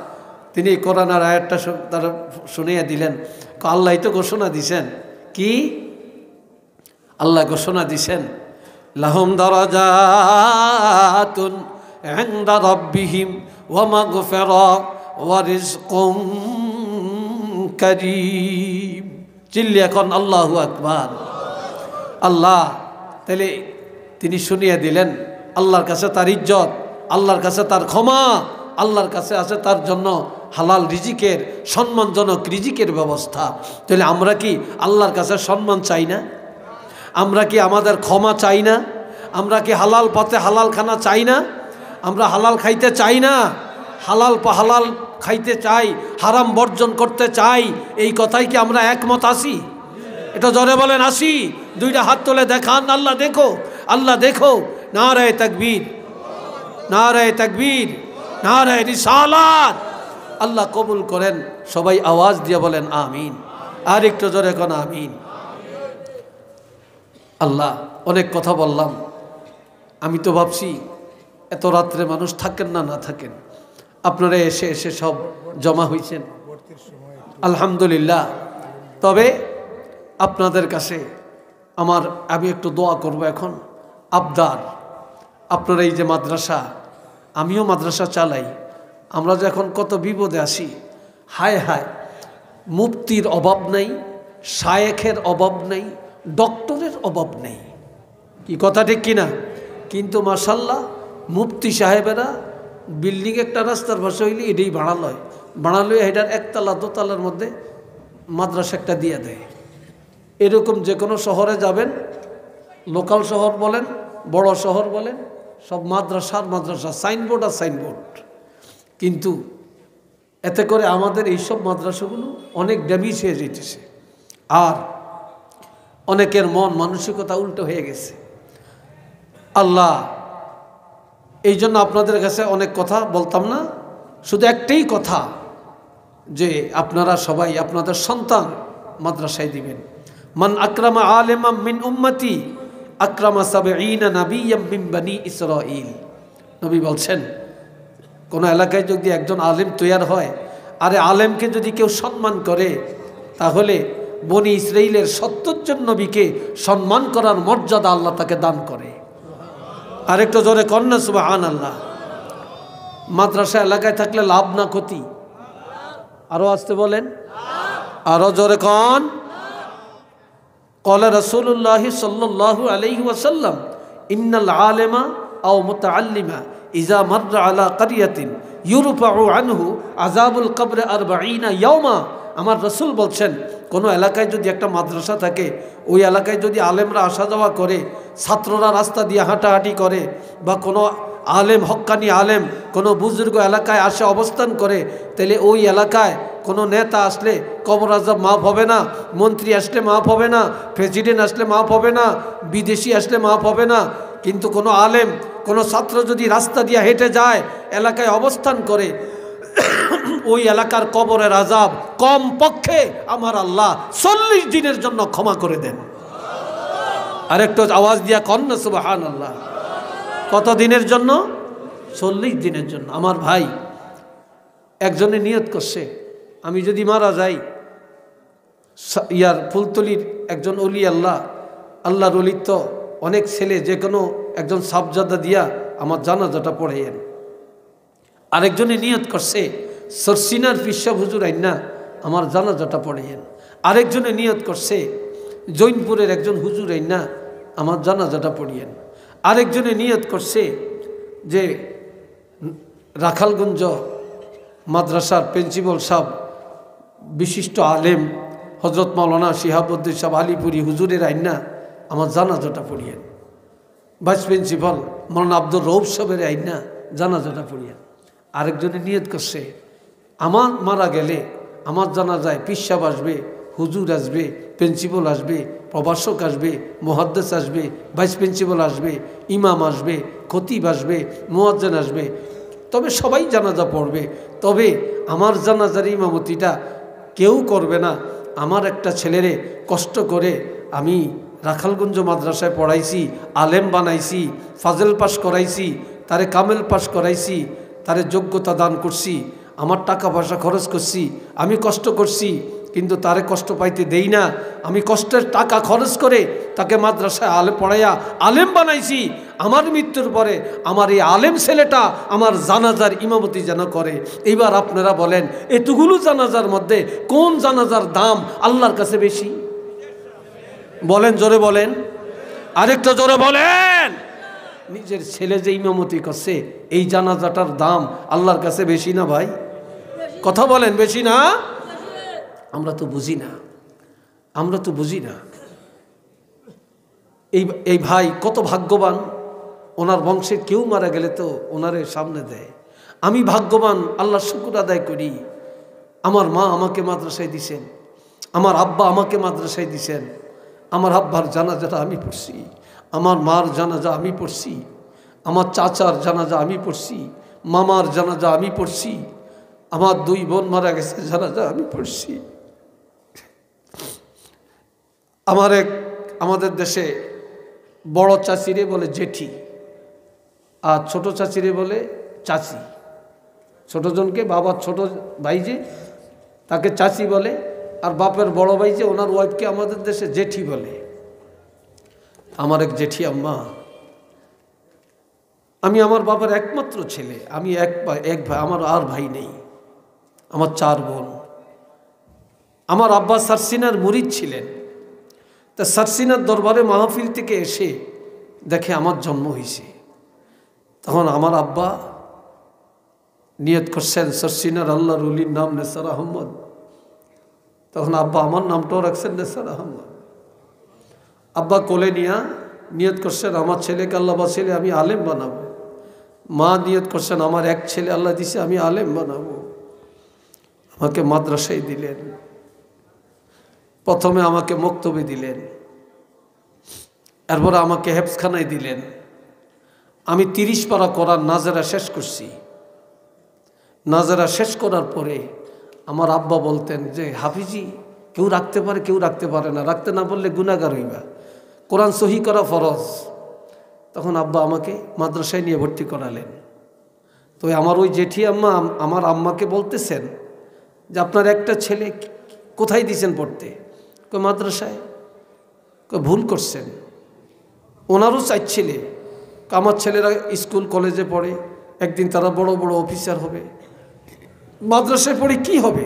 তিনি কোরআনের আয়াতটা তারা শুনিয়ে দিলেন। আল্লাহ তো ঘোষণা দিছেন, কি আল্লাহ ঘোষণা দিছেন, লাহুম দারাজাতুন ইনদা রাব্বিহিম ওয়া মাগফিরা ওয়া রিজকুম কারীম। চিল্লি এখন আল্লাহু আকবার। আল্লাহ তাহলে তিনি শুনিয়ে দিলেন, আল্লাহর কাছে তার ইজ্জত, আল্লাহর কাছে তার ক্ষমা, আল্লাহর কাছে আছে তার জন্য হালাল রিজিকের, সম্মানজনক রিজিকের ব্যবস্থা। তাহলে আমরা কি আল্লাহর কাছে সম্মান চাই না? আমরা কি আমাদের ক্ষমা চাই না? আমরা কি হালাল পথে হালাল খানা চাই না? আমরা হালাল খাইতে চাই না? হালাল খাইতে চাই, হারাম বর্জন করতে চাই, এই কথাই কি আমরা একমত আছি? এটা জোরে বলেন আসি। দুইটা হাত তুলে দেখান, আল্লাহ দেখো, আল্লাহ দেখো। নারায়ে তাকবীর, নারায়ে তাকবীর, নারায়ে রিসালাত। আল্লাহ কবুল করেন। সবাই আওয়াজ দিয়ে বলেন আমিন। আর একটু জোরে কোন আমিন। আল্লাহ, অনেক কথা বললাম। আমি তো ভাবছি এত রাত্রে মানুষ থাকেন না, না থাকেন, আপনারা এসে এসে সব জমা হয়েছেন, আলহামদুলিল্লাহ। তবে আপনাদের কাছে আমি একটু দোয়া করব এখন। আবদার, আপনারা এই যে মাদ্রাসা, আমিও মাদ্রাসা চালাই, আমরা যে এখন কত বিপদে আসি, হায় হায়, মুফতির অভাব নেই, শায়েখের অভাব নেই, ডক্টরের অভাব নেই, কি কথা ঠিক কিনা? কিন্তু মাশাল্লাহ মুফতি সাহেবেরা বিল্ডিং একটা রাস্তার পাশে হইলে এটাই বাড়ালো এটার একতলা দোতলার মধ্যে মাদ্রাসা একটা দিয়ে দেয়। এরকম যে কোনো শহরে যাবেন, লোকাল শহর বলেন, বড় শহর বলেন, সব মাদ্রাসা, সাইনবোর্ড আর সাইনবোর্ড। কিন্তু এতে করে আমাদের এইসব মাদ্রাসাগুলো অনেক ড্যামেজ হয়ে যেতেছে, আর অনেকের মন মানসিকতা উল্টো হয়ে গেছে। আল্লাহ, এই জন্য আপনাদের কাছে অনেক কথা বলতাম না, শুধু একটাই কথা, যে আপনারা সবাই আপনাদের সন্তান মাদ্রাসায় দিবেন। মান আকরামা আলেমাম মিন উম্মতি আকরামা সাবঈনা নাবিয়্যাম মিন বনি ইসরাঈল। নবী বলছেন, কোন এলাকায় যদি একজন আলেম তৈয়ার হয়, আরে আলেমকে যদি কেউ সম্মান করে, তাহলে বনি ইসরাইলের ৭০ জন নবীকে সম্মান করার মর্যাদা আল্লাহ তাকে দান করে। আরেকটু জোরে কন্যা সুবহানাল্লাহ। মাদ্রাসা এলাকায় থাকলে লাভ না ক্ষতি? আরো আসতে বলেন, আরো জোরে কন। ক্বালা রাসূলুল্লাহ সাল্লাল্লাহু আলাইহি ওয়াসাল্লাম, ইন্নাল আলিমা আও মুতাআল্লিমা ইযা মাররা আলা ক্বরিয়াতিন ইউরফাউ আনহু আযাবুল কবর 40 ইয়াওমা। আমার রাসূল বলছেন, কোনো এলাকায় যদি একটা মাদ্রাসা থাকে, ওই এলাকায় যদি আলেমরা আসা যাওয়া করে, ছাত্ররা রাস্তা দিয়ে হাঁটাহাঁটি করে, বা কোনো আলেম, হক্কানি আলেম কোনো বুজুর্গ এলাকায় আসে অবস্থান করে, তাহলে ওই এলাকায় কোনো নেতা আসলে কবর আযাব মাফ হবে না, মন্ত্রী আসলে মাফ হবে না, প্রেসিডেন্ট আসলে মাফ হবে না, বিদেশি আসলে মাফ হবে না। কিন্তু কোনো আলেম, কোনো ছাত্র যদি রাস্তা দিয়ে হেঁটে যায়, এলাকায় অবস্থান করে, ওই এলাকার কবরের আযাব কম পক্ষে আমার আল্লাহ ৪০ দিনের জন্য ক্ষমা করে দেন। আরেকটু আওয়াজ দিয়া কন্যা সুবহানাল্লাহ। কত দিনের জন্য? ৪০ দিনের জন্য। আমার ভাই একজনে নিয়ত করছে, আমি যদি মারা যাই, ফুলতলির একজন অলি, আল্লাহর অলির তো অনেক ছেলে, যে কোনো একজন সাবজাদা দিয়া আমার জানাজাটা পড়াইয়েন। আরেকজনে নিয়ত করছে, সরসিনার পিসা হুজুর আইনা আমার জানাজাটা পড়াইয়েন। আরেকজনে নিয়ত করছে, জৈনপুরের একজন হুজুর আইনা আমার জানাজাটা পড়িয়েন। আরেকজনে নিয়ত করছে, যে রাখালগঞ্জ মাদ্রাসার প্রিন্সিপাল সাহেব বিশিষ্ট আলেম হজরত মাওলানা শিহাবুদ্দিন সাহেব আলিপুরি হুজুরের আইনা আমার জানাজাটা পড়িয়েন। ভাইস প্রিন্সিপাল মাওলানা আব্দুর রৌফ সাহেবের আইনা জানাজাটা পড়িয়েন। আরেকজনে নিয়ত করছে আমার মারা গেলে আমার জানাজায় পীর সাহেব আসবে, হুজুর আসবে, প্রিন্সিপাল আসবে, প্রভাষক আসবে, মুহাদ্দিস আসবে, ভাইস প্রিন্সিপাল আসবে, ইমাম আসবে, খতিব আসবে, মুয়াজ্জিন আসবে, তবে সবাই জানাজা পড়বে। তবে আমার জানাজার ইমামতিটা কেউ করবে না। আমার একটা ছেলেরে কষ্ট করে আমি রাখালগঞ্জ মাদ্রাসায় পড়াইছি, আলেম বানাইছি, ফাজেল পাস করাইছি, তারে কামেল পাস করাইছি, তারে যোগ্যতা দান করছি, আমার টাকা পয়সা খরচ করছি, আমি কষ্ট করছি, কিন্তু তারে কষ্ট পাইতে দেই না। আমি কষ্টের টাকা খরচ করে তাকে মাদ্রাসায় আলেম পড়াইয়া আলেম বানাইছি। আমার মৃত্যুর পরে আমার এই আলেম ছেলেটা আমার জানাজার ইমামতি যেন করে। এইবার আপনারা বলেন এতগুলো জানাজার মধ্যে কোন জানাজার দাম আল্লাহর কাছে বেশি? বলেন, জোরে বলেন, আরেকটা জোরে বলেন। নিজের ছেলে যে ইমামতি করছে এই জানাজাটার দাম আল্লাহর কাছে বেশি না ভাই? কথা বলেন, বেশি না? আমরা তো বুঝি না, আমরা তো বুঝি না। এই ভাই কত ভাগ্যবান, ওনার বংশের কেউ মারা গেলে তো ওনারে সামনে দেয়। আমি ভাগ্যবান, আল্লাহর শুকর আদায় করি। আমার মা আমাকে মাদ্রাসায় দিছেন, আমার আব্বা আমাকে মাদ্রাসায় দিছেন। আমার আব্বার জানাজাটা আমি পড়ছি, আমার মার জানাজা আমি পড়ছি, আমার চাচার জানাজা আমি পড়ছি, মামার জানাজা আমি পড়ছি, আমার 2 বোন মারা গেছে জানাজা আমি পড়ছি। আমাদের দেশে বড় চাচিরে বলে জেঠি, আর ছোট চাচিরে বলে চাচি। ছোটজনকে বাবার ছোট ভাই যে তাকে চাচি বলে, আর বাপের বড় ভাই যে ওনার ওয়াইফকে আমাদের দেশে জেঠি বলে। আমার এক জেঠি আম্মা, আমি আমার বাবার একমাত্র ছেলে, আমি এক ভাই, আমার আর ভাই নেই, আমার 4 বোন। আমার আব্বা সারসিনার মুরিদ ছিলেন। তা সারসিনার দরবারে মাহফিল থেকে এসে দেখে আমার জন্ম হয়েছে। তখন আমার আব্বা নিয়ত করছেন সারসিনার আল্লাহর ওলির নাম নেসার আহমদ। তখন আব্বা আমার নামটাও রাখছেন নেসার আহমদ। আব্বা কোলে নিয়া নিয়ত করছেন আমার ছেলেকে আল্লাহ বা ছেলে আমি আলেম বানাবো। মা নিয়ত করছেন আমার এক ছেলে আল্লাহ দিছে আমি আলেম বানাবো। আমাকে মাদ্রাসায় দিলেন, প্রথমে আমাকে মক্তবে দিলেন, এরপরে আমাকে হেফজখানায় দিলেন। আমি 30 পারা কোরআন নাজেরা শেষ করছি। নাজেরা শেষ করার পরে আমার আব্বা বলতেন যে হাফিজি কেউ রাখতে পারে, কেউ রাখতে পারে না, রাখতে না বললে গুনাহগার হইবা, কোরআন সহি করা ফরজ। তখন আব্বা আমাকে মাদ্রাসায় নিয়ে ভর্তি করালেন। তো আমার ওই জেঠি আম্মা আমার আম্মাকে বলতেছেন যে আপনার একটা ছেলে কোথায় দিয়েছেন পড়তে? কই মাদ্রাসায়। কই ভুল করছেন, ওনারও 4 ছেলে। আমার ছেলেরা স্কুল কলেজে পড়ে, একদিন তারা বড় বড় অফিসার হবে, মাদ্রাসায় পড়ে কি হবে?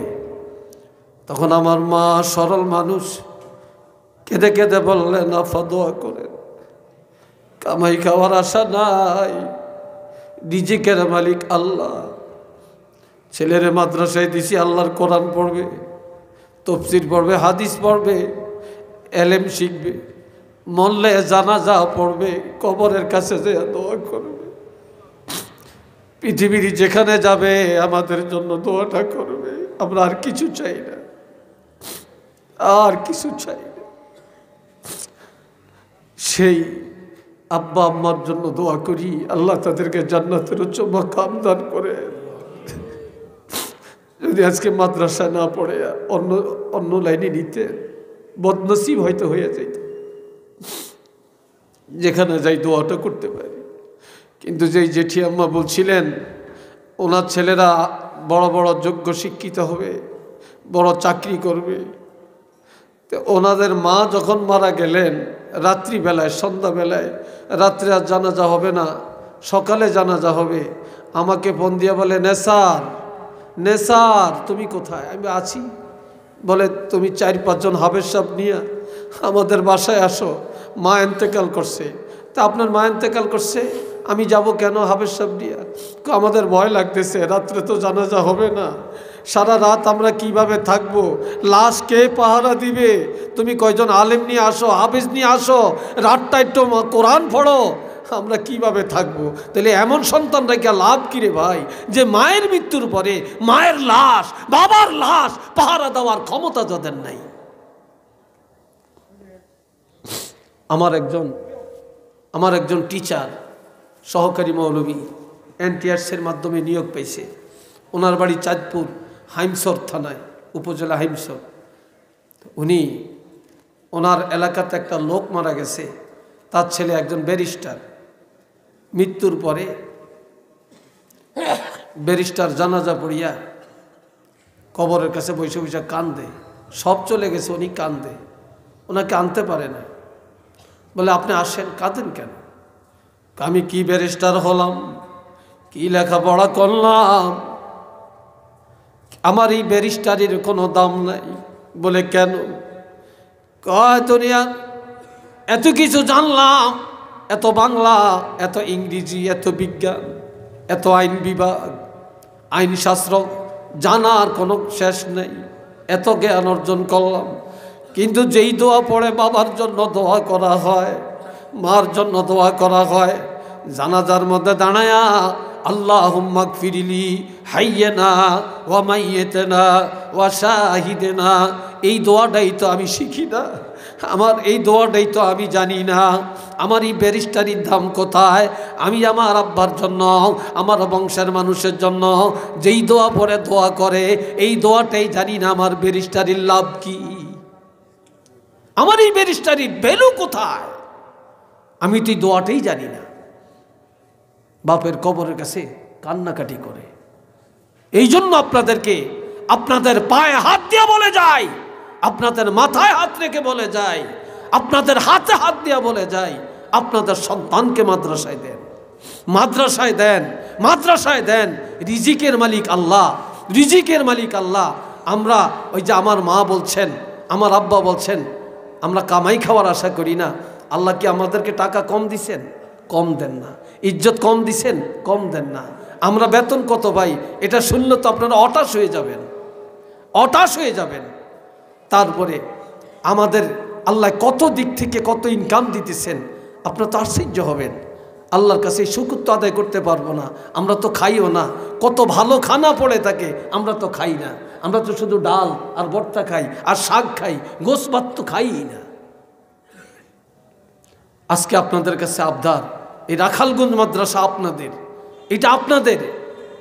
তখন আমার মা সরল মানুষ কেঁদে কেঁদে বললেন আফা দোয়া করেন, কামাই খাওয়ার আশা নাই, রিজিকের মালিক আল্লাহ। ছেলেরে মাদ্রাসায় দিছি, আল্লাহর কোরআন পড়বে, তফসির পড়বে, হাদিস পড়বে, এলেম শিখবে, মরলে জানাজা পড়বে, কবরের কাছে যে দোয়া করবে, পৃথিবীর যেখানে যাবে আমাদের জন্য দোয়াটা করবে। আমরা আর কিছু চাই না, আর কিছু চাই না। সেই আব্বা আম্মার জন্য দোয়া করি, আল্লাহ তাদেরকে জান্নাতের উচ্চ মাকাম দান করে। যদি আজকে মাদ্রাসা না পড়ে অন্য লাইনে নিতে বদনসিব হয়তো হয়ে যাইত, যেখানে যাই দোয়াটা করতে পারি। কিন্তু যেই জেঠি আম্মা বলছিলেন ওনার ছেলেরা বড় বড় যোগ্য শিক্ষিত হবে, বড় চাকরি করবে, তো ওনাদের মা যখন মারা গেলেন রাত্রিবেলায়, সন্ধ্যাবেলায়, রাত্রে আর জানাজা হবে না, সকালে জানাজা হবে, আমাকে ফোন দিয়ে বলে নেসার নেসার তুমি কোথায়? আমি আছি। বলে তুমি 4-5 জন হাবের সাহেব নিয়ে আমাদের বাসায় আসো, মা এন্তেকাল করছে। তা আপনার মা এন্তেকাল করছে? আমি যাব কেন হাফেজ সাহেব নিয়ে? আমাদের ভয় লাগতেছে, রাত্রে তো জানাজা হবে না, সারা রাত আমরা কিভাবে থাকবো, লাশ কে পাহারা দিবে? তুমি কয়জন আলেম নিয়ে আসো, হাফেজ নিয়ে আসো, রাতটা একটু কোরআন পড়ো, আমরা কিভাবে থাকবো? তাহলে এমন সন্তান রেখে লাভ কি রে ভাই, যে মায়ের মৃত্যুর পরে মায়ের লাশ, বাবার লাশ পাহারা দেওয়ার ক্ষমতা যাদের নাই। আমার একজন টিচার, সহকারী মৌলভী, এনটিআরসির মাধ্যমে নিয়োগ পেয়েছে। ওনার বাড়ি চাঁদপুর হাইমসর থানায়, উপজেলা হাইমসর। উনি ওনার এলাকাতে একটা লোক মারা গেছে, তার ছেলে একজন ব্যারিস্টার। মৃত্যুর পরে ব্যারিস্টার জানাজা পড়িয়া কবরের কাছে বসে বসে কান্দে, সব চলে গেছে, উনি কান্দে, ওনাকে আনতে পারে না। বলে আপনি আসেন, কাঁদেন কেন? আমি কি ব্যারিস্টার হলাম, কি লেখাপড়া করলাম, আমার এই ব্যারিস্টারির কোনো দাম নাই। বলে কেন? কয় দুনিয়া এত কিছু জানলাম, এত বাংলা, এত ইংরেজি, এত বিজ্ঞান, এত আইন বিভাগ, আইনশাস্ত্র জানার কোনো শেষ নেই, এত জ্ঞান অর্জন করলাম, কিন্তু যেই দোয়া পড়ে বাবার জন্য দোয়া করা হয়, মার জন্য দোয়া করা হয়, জানাজার মধ্যে দাঁড়ায়া আল্লাহুম্মা গফিরলি হাইয়্যানা ওয়া মাইয়্যিতানা ওয়া শাহিদানা, এই দোয়াটাই তো আমি শিখি না, আমার এই দোয়াটাই তো আমি জানি না। আমার এই ব্যারিস্টারির দাম কোথায়? আমি আমার আব্বার জন্য, আমার বংশের মানুষের জন্য যেই দোয়া পড়ে দোয়া করে, এই দোয়াটাই জানি না আমার ব্যারিস্টারির লাভ কি, আমার এই ব্যারিস্টারির ভ্যালু কোথায়, আমি তো এই দোয়াটাই জানি না। বাপের কবরের কাছে কান্নাকাটি করে। এই জন্য আপনাদেরকে আপনাদের পায়ে হাত দিয়ে বলে যায়, আপনাদের মাথায় হাত রেখে বলে যায়, আপনাদের হাতে হাত দিয়ে বলে যায়, আপনাদের সন্তানকে মাদ্রাসায় দেন, মাদ্রাসায় দেন, মাদ্রাসায় দেন। রিজিকের মালিক আল্লাহ, রিজিকের মালিক আল্লাহ। আমরা ওই যে আমার মা বলছেন, আমার আব্বা বলছেন, আমরা কামাই খাওয়ার আশা করি না। আল্লাহ কি আমাদেরকে টাকা কম দিছেন? কম দেন না। ইজ্জত কম দিছেন? কম দেন না। আমরা বেতন কত ভাই, এটা শুনলে তো আপনারা হতাশ হয়ে যাবেন, হতাশ হয়ে যাবেন। তারপরে আমাদের আল্লাহ কত দিক থেকে কত ইনকাম দিতেছেন, আপনারা তো আশ্চর্য হবেন। আল্লাহর কাছে শুকর তো আদায় করতে পারবো না, আমরা তো খাইও না। কত ভালো খানা পড়ে থাকে, আমরা তো খাই না। আমরা তো শুধু ডাল আর ভর্তা খাই আর শাক খাই, গোশ ভাত তো খাই না। আজকে আপনাদের কাছে আবদার, এই রাখালগঞ্জ মাদ্রাসা আপনাদের, এটা আপনাদের।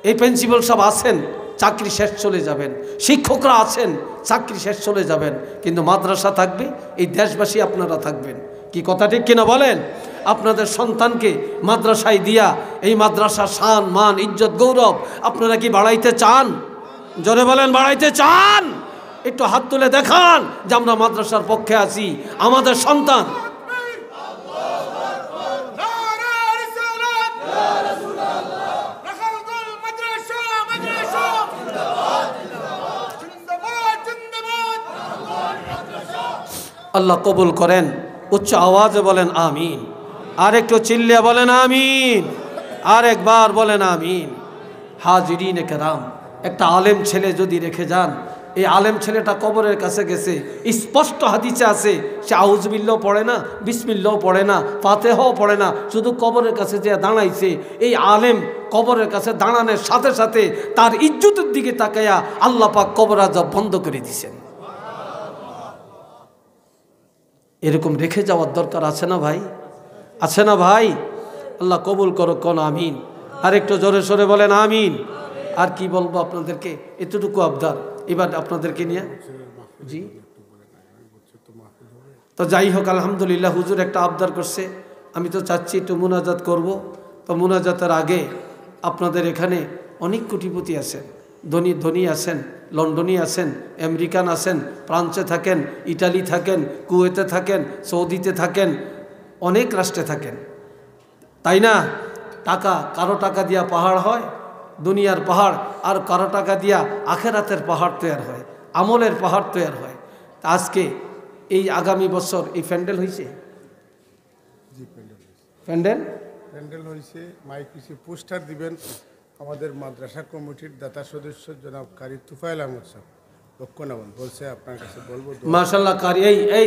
এই প্রিন্সিপাল সাহেব আছেন, চাকরি শেষ চলে যাবেন, শিক্ষকরা আছেন, চাকরি শেষ চলে যাবেন, কিন্তু মাদ্রাসা থাকবে, এই দেশবাসী আপনারা থাকবেন। কি কথা ঠিক কিনা বলেন? আপনাদের সন্তানকে মাদ্রাসায় দিয়া এই মাদ্রাসার শান মান ইজ্জত গৌরব আপনারা কি বাড়াইতে চান? জোরে বলেন, বাড়াইতে চান? একটু হাত তুলে দেখান যে আমরা মাদ্রাসার পক্ষে আছি। আমাদের সন্তান আল্লাহ কবুল করেন। উচ্চ আওয়াজে বলেন আমিন। আর একটু চিল্লিয়ে বলেন আমিন। আর একবার বলেন আমিন। হাজিরিন কেরাম, একটা আলেম ছেলে যদি রেখে যান, এই আলেম ছেলেটা কবরের কাছে গেছে, স্পষ্ট হাদিসে আছে, সে আউযুবিল্লাহ পড়ে না, বিসমিল্লাহ পড়ে না, ফাতিহাও পড়ে না, শুধু কবরের কাছে যে দাঁড়াইছে। এই আলেম কবরের কাছে দাঁড়ানোর সাথে সাথে তার ইজ্জতের দিকে তাকাইয়া আল্লাহ পাক কবর আযাব বন্ধ করে দিয়েছেন। এরকম রেখে যাওয়ার দরকার আছে না ভাই? আছে না ভাই? আল্লাহ কবুল করো, কোন আমিন। আর একটু জোরে সোরে বলেন আমিন। আর কি বলবো আপনাদেরকে, এতটুকু আবদার এবার আপনাদেরকে নিয়ে। জি, তো যাই হোক, আলহামদুলিল্লাহ হুজুর একটা আবদার করছে, আমি তো চাচ্ছি একটু মুনাজাত করব। তো মুনাজাতের আগে আপনাদের এখানে অনেক কোটিপতি আছেন, ধনী ধনী আছেন, লন্ডনী আছেন, আমেরিকান আছেন, ফ্রান্সে থাকেন, ইটালি থাকেন, কুয়েতে থাকেন, সৌদিতে থাকেন, অনেক রাষ্ট্রে থাকেন, তাই না? টাকা, কারো টাকা দিয়া পাহাড় হয়, দুনিয়ার পাহাড়, আর কারো টাকা দিয়া আখেরাতের পাহাড় তৈরি হয়, আমলের পাহাড় তৈরি হয়। আজকে এই আগামী বছর এই প্যান্ডেল হয়েছে, প্যান্ডেল প্যান্ডেল হয়েছে, মাইক হয়েছে, পোস্টার দিবেন আমাদের মাদ্রাসা কমিটির দাতা সদস্য জনাব কারি তুফাইল আহমদ সাহেব লক্ষ্যনামন বলছে আপনার কাছে বলবো মাশাল্লাহ কারি এই এই